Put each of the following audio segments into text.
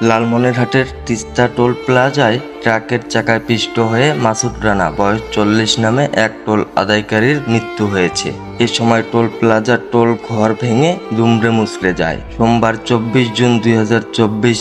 লালমনিরহাটের তিস্তা টোল প্লাজায় ট্রাকের চাকায় পিষ্ট হয়ে মাসুদ রানা বয়স 40 নামে এক টোল আদায়কারীর মৃত্যু হয়েছে। এ সময় টোল প্লাজার টোল ঘর ভেঙে দুমড়ে মুচড়ে যায়। সোমবার 24 জুন 2024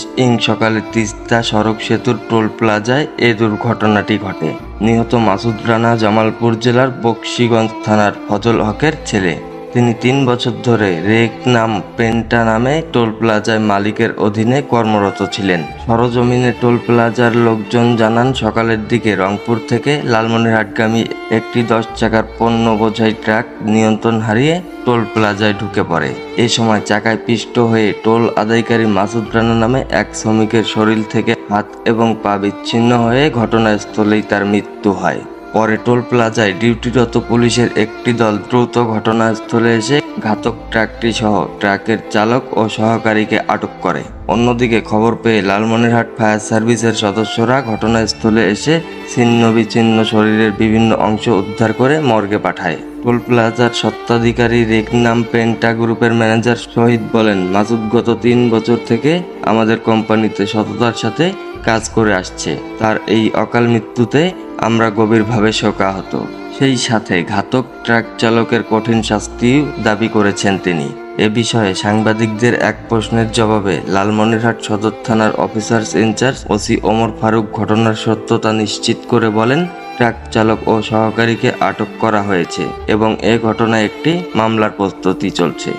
সকালে তিস্তা সড়ক সেতুর টোল প্লাজায় এ দুর্ঘটনাটি ঘটে। নিহত মাসুদ রানা জামালপুর জেলার বকশীগঞ্জ থানার ফজল হকের ছেলে। তিনি 3 বছর ধরে রেকনাম পেন্টা নামে টোল প্লাজায় মালিকের অধীনে কর্মরত ছিলেন। সরজমিনে টোল প্লাজার লোকজন জানান, সকালের দিকে রংপুর থেকে লালমনিরহাটগামী একটি 10 চাকার পণ্য বোঝাই ট্রাক নিয়ন্ত্রণ হারিয়ে টোল প্লাজায় ঢুকে পড়ে। এ সময় চাকায় পিষ্ট হয়ে টোল আদায়কারী মাসুদ রানা নামে এক শ্রমিকের শরীর থেকে হাত এবং পা বিচ্ছিন্ন হয়ে ঘটনাস্থলেই তার মৃত্যু হয়। পরে টোল প্লাজায় ডিউটিরত পুলিশের একটি দল দ্রুত ঘটনাস্থলে এসে ঘাতক ট্রাকটি সহ ট্রাকের চালক ও সহকারীকে আটক করে। অন্যদিকে খবর পেয়ে লালমনিরহাট ফায়ার সার্ভিসের সদস্যরা ঘটনাস্থলে এসে ছিন্ন বিচ্ছিন্ন শরীরের বিভিন্ন অংশ উদ্ধার করে মর্গে পাঠায়। টোল প্লাজার স্বত্বাধিকারী রেকনাম পেন্টা গ্রুপের ম্যানেজার শহীদ বলেন, মাসুদ গত 3 বছর থেকে আমাদের কোম্পানিতে সততার সাথে কাজ করে আসছে। তার এই অকাল মৃত্যুতে আমরা গভীরভাবে শোকাহত। সেই সাথে ঘাতক ট্রাক চালকের কঠিন শাস্তিও দাবি করেছেন তিনি। এ বিষয়ে সাংবাদিকদের এক প্রশ্নের জবাবে লালমনিরহাট সদর থানার officers in charge OC Omar Faruk ঘটনার সত্যতা নিশ্চিত করে বলেন, ট্রাক চালক ও সহকারীকে আটক করা হয়েছে এবং এ ঘটনায় একটি মামলার প্রস্তুতি চলছে।